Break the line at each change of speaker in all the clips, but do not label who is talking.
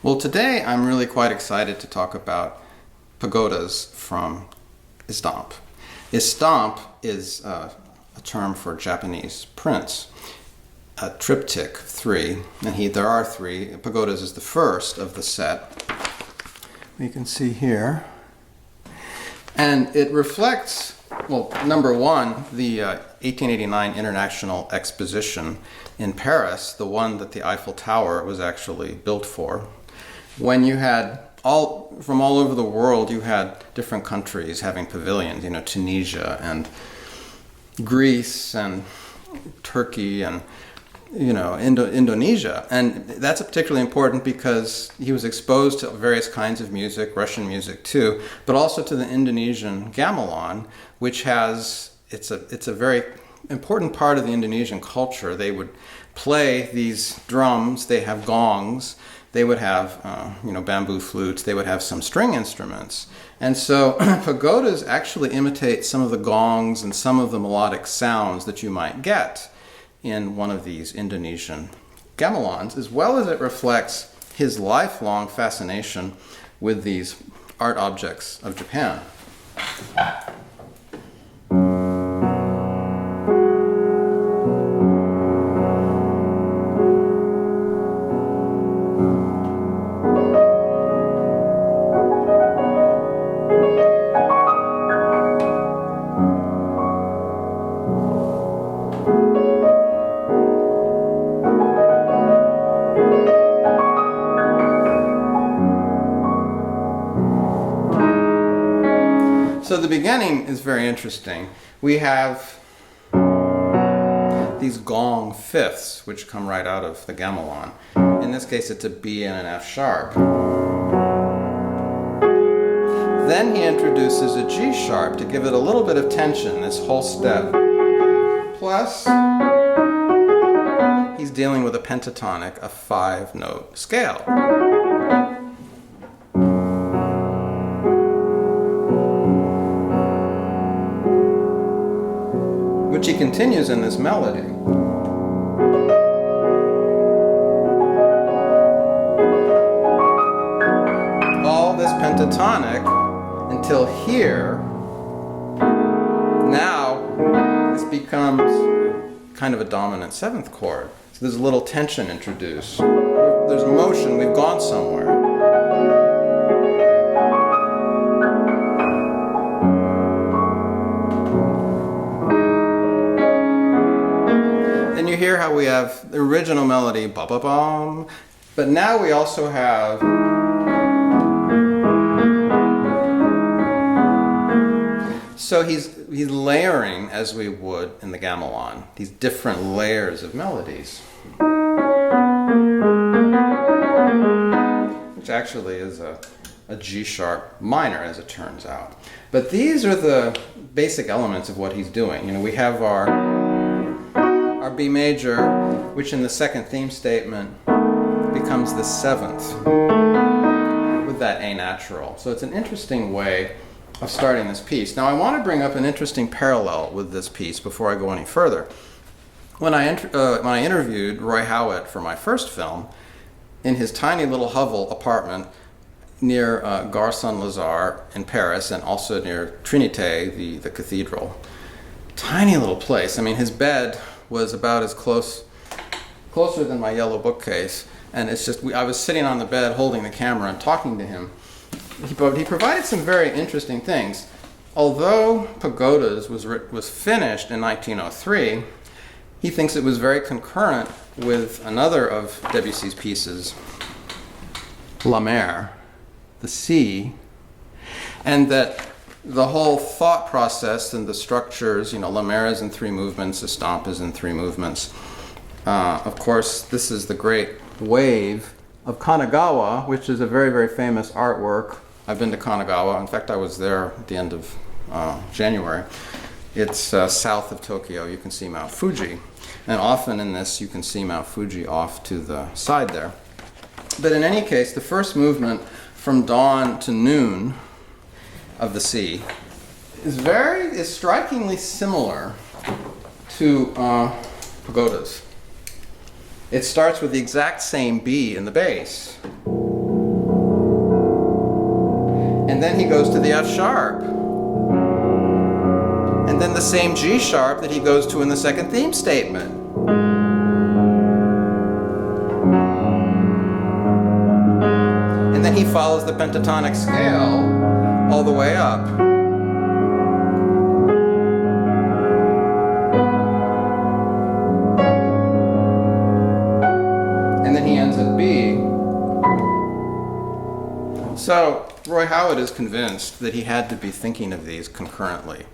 Well, today I'm really quite excited to talk about pagodas from Estampes. Estampes is a term for Japanese prints, a triptych of three, and there are three. Pagodas is the first of the set. You can see here. And it reflects, well, number one, the 1889 International Exposition in Paris, the one that the Eiffel Tower was actually built for. When you had from all over the world, you had different countries having pavilions, Tunisia and Greece and Turkey and Indonesia. And that's particularly important because he was exposed to various kinds of music, Russian music too, but also to the Indonesian gamelan, which it's a very important part of the Indonesian culture. They would play these drums, they have gongs, they would have bamboo flutes, they would have some string instruments. And so pagodas actually imitate some of the gongs and some of the melodic sounds that you might get in one of these Indonesian gamelans, as well as it reflects his lifelong fascination with these art objects of Japan. So the beginning is very interesting. We have these gong fifths, which come right out of the gamelan. In this case, it's a B and an F sharp. Then he introduces a G sharp to give it a little bit of tension, this whole step. Plus, he's dealing with a pentatonic, a 5-note scale. Which he continues in this melody. All this pentatonic until here. Now this becomes kind of a dominant seventh chord. So there's a little tension introduced. There's motion, we've gone somewhere. You hear how we have the original melody, ba-ba-bum, but now we also have so he's layering, as we would in the gamelan, these different layers of melodies, which actually is a G sharp minor, as it turns out. But these are the basic elements of what he's doing. We have our B major, which in the second theme statement becomes the seventh with that A natural. So it's an interesting way of starting this piece. Now I want to bring up an interesting parallel with this piece before I go any further. When I interviewed Roy Howitt for my first film, in his tiny little hovel apartment near Gare Saint-Lazare in Paris, and also near Trinité, the cathedral, tiny little place. I mean, his bed was about as closer than my yellow bookcase, and it's just I was sitting on the bed holding the camera and talking to him. He provided some very interesting things. Although Pagodas was finished in 1903, he thinks it was very concurrent with another of Debussy's pieces, La Mer, the sea, and that the whole thought process and the structures, La Mer is in 3 movements, Estampes is in 3 movements. Of course, this is the great wave of Kanagawa, which is a very, very famous artwork. I've been to Kanagawa. In fact, I was there at the end of January. It's south of Tokyo. You can see Mount Fuji. And often in this, you can see Mount Fuji off to the side there. But in any case, the first movement, from dawn to noon, of the sea, is strikingly similar to Pagodas. It starts with the exact same B in the bass. And then he goes to the F sharp. And then the same G sharp that he goes to in the second theme statement. And then he follows the pentatonic scale all the way up. And then he ends at B. So Roy Howard is convinced that he had to be thinking of these concurrently.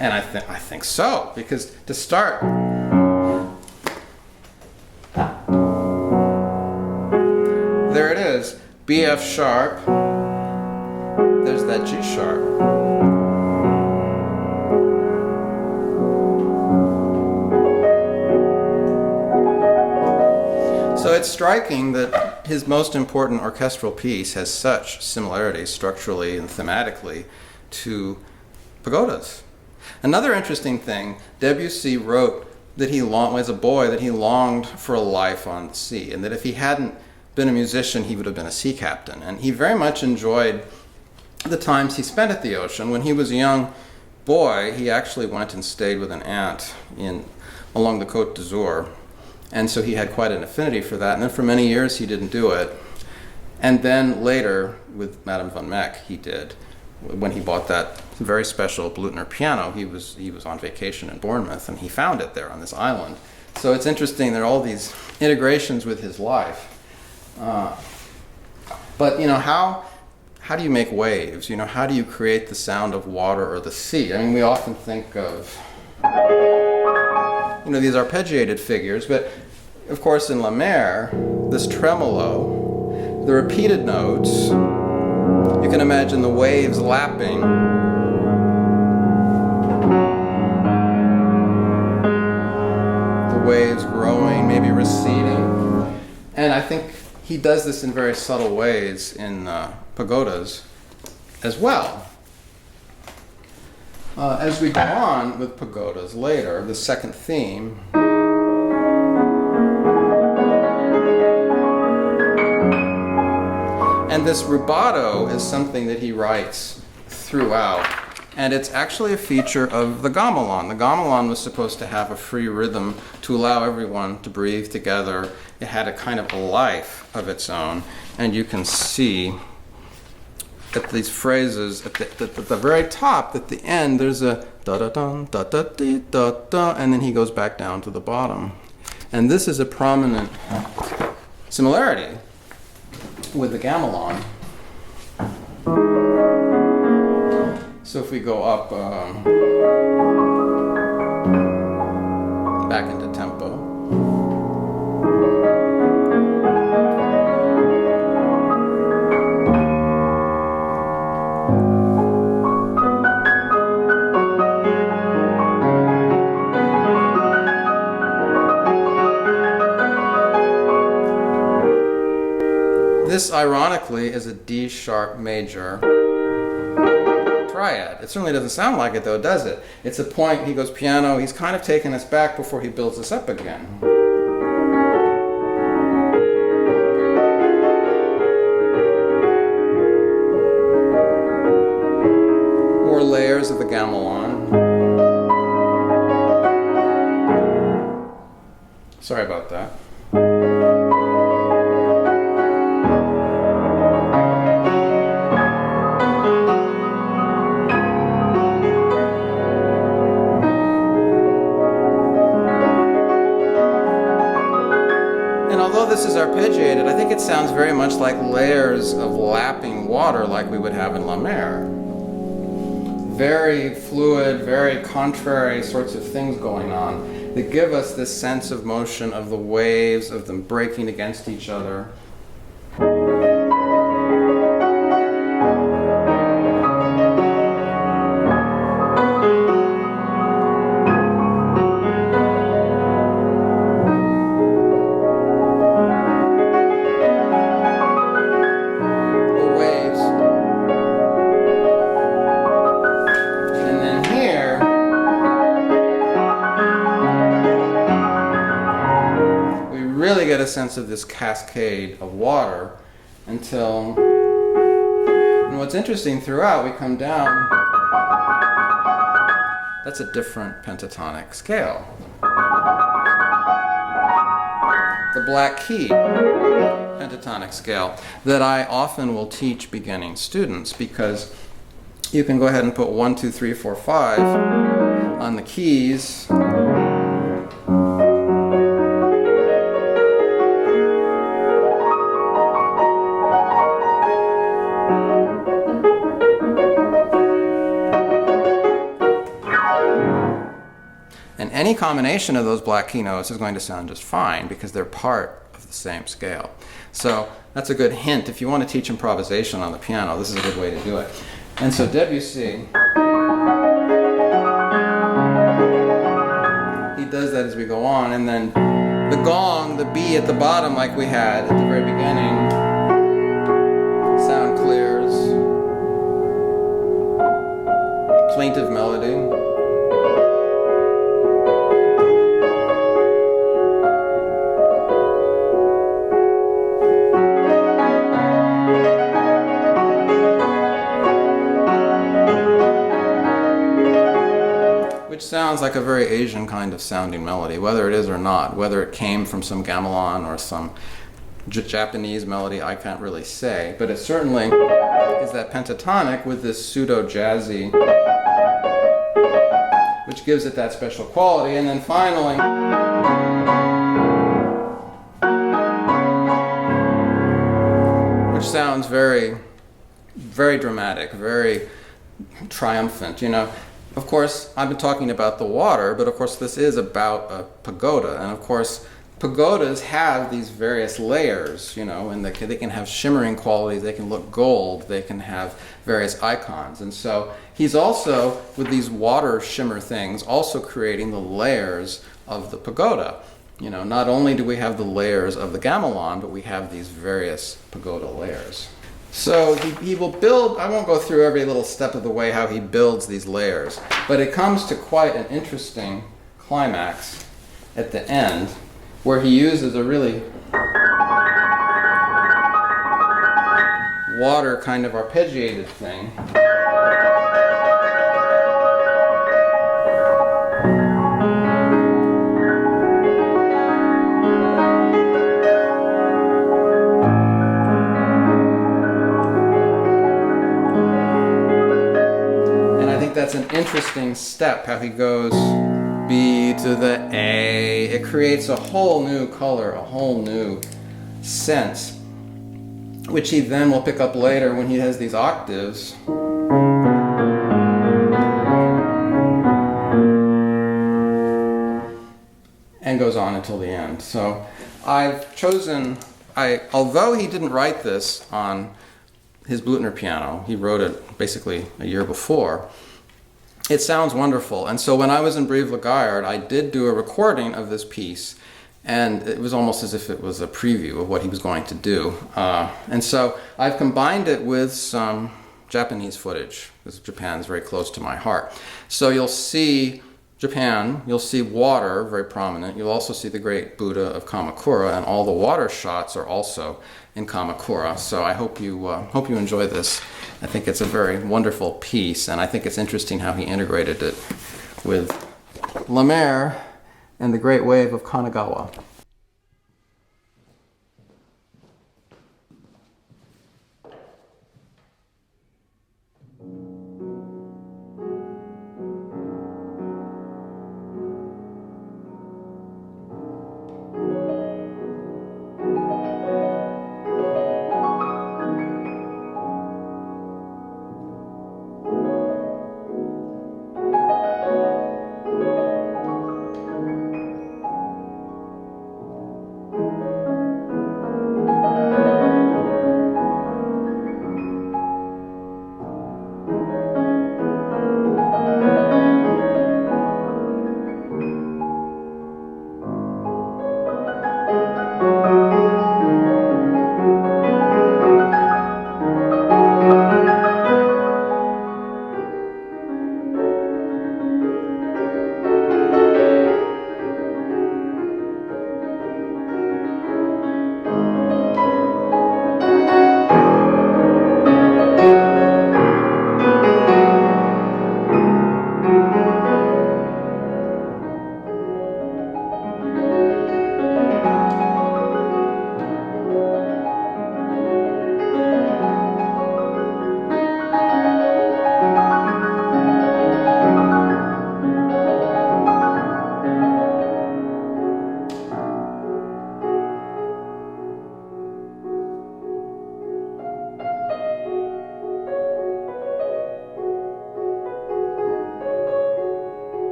And I think so, because to start, there it is, B F sharp, there's that G sharp. So it's striking that his most important orchestral piece has such similarities structurally and thematically to Pagodes. Another interesting thing, Debussy wrote that he longed, as a boy, that he longed for a life on sea, and that if he hadn't been a musician, he would have been a sea captain. And he very much enjoyed the times he spent at the ocean. When he was a young boy, he actually went and stayed with an aunt along the Côte d'Azur, and so he had quite an affinity for that. And then for many years, he didn't do it. And then later, with Madame von Meck, he did. When he bought that very special Blüthner piano, he was on vacation in Bournemouth, and he found it there on this island. So it's interesting, there are all these integrations with his life. But how do you make waves? How do you create the sound of water or the sea? I mean, we often think of these arpeggiated figures, but of course in La Mer, this tremolo, the repeated notes. You can imagine the waves lapping. The waves growing, maybe receding. And I think he does this in very subtle ways in Pagodes as well. As we go on with Pagodes later, the second theme, and this rubato is something that he writes throughout, and it's actually a feature of the gamelan. The gamelan was supposed to have a free rhythm to allow everyone to breathe together. It had a kind of a life of its own, and you can see that these phrases at the very top, at the end, there's a da-da-dun, da-da-dee, da-da, and then he goes back down to the bottom. And this is a prominent similarity with the gamelan. So if we go up back into tempo. This, ironically, is a D sharp major triad. It certainly doesn't sound like it, though, does it? It's a point, he goes piano, he's kind of taking us back before he builds us up again. More layers of the gamelan. Sorry about that. This is arpeggiated, I think it sounds very much like layers of lapping water like we would have in La Mer. Very fluid, very contrary sorts of things going on that give us this sense of motion of the waves, of them breaking against each other. Get a sense of this cascade of water until And what's interesting throughout, we come down, that's a different pentatonic scale. The black key pentatonic scale that I often will teach beginning students, because you can go ahead and put 1, 2, 3, 4, 5 on the keys. And any combination of those black key notes is going to sound just fine because they're part of the same scale. So that's a good hint. If you want to teach improvisation on the piano, this is a good way to do it. And so Debussy, he does that as we go on, and then the gong, the B at the bottom like we had at the very beginning, sound clears, plaintive melody. Which sounds like a very Asian kind of sounding melody, whether it is or not, whether it came from some gamelan or some Japanese melody, I can't really say, but it certainly is that pentatonic with this pseudo-jazzy, which gives it that special quality. And then finally, which sounds very, very dramatic, very triumphant, you know. Of course, I've been talking about the water, but of course this is about a pagoda. And of course, pagodas have these various layers, you know, and they can have shimmering qualities, they can look gold, they can have various icons. And so he's also, with these water shimmer things, also creating the layers of the pagoda. You know, not only do we have the layers of the gamelan, but we have these various pagoda layers. So he will build, I won't go through every little step of the way how he builds these layers, but it comes to quite an interesting climax at the end where he uses a really water kind of arpeggiated thing. That's an interesting step, how he goes B to the A. It creates a whole new color, a whole new sense, which he then will pick up later when he has these octaves. And goes on until the end. So I've chosen, although he didn't write this on his Blüthner piano, he wrote it basically a year before, it sounds wonderful. And so when I was in Brive-la-Gaillarde, I did do a recording of this piece, and it was almost as if it was a preview of what he was going to do. And so I've combined it with some Japanese footage, because Japan is very close to my heart. So you'll see Japan, you'll see water very prominent. You'll also see the great Buddha of Kamakura, and all the water shots are also in Kamakura. So I hope you enjoy this. I think it's a very wonderful piece, and I think it's interesting how he integrated it with La Mer and the great wave of Kanagawa.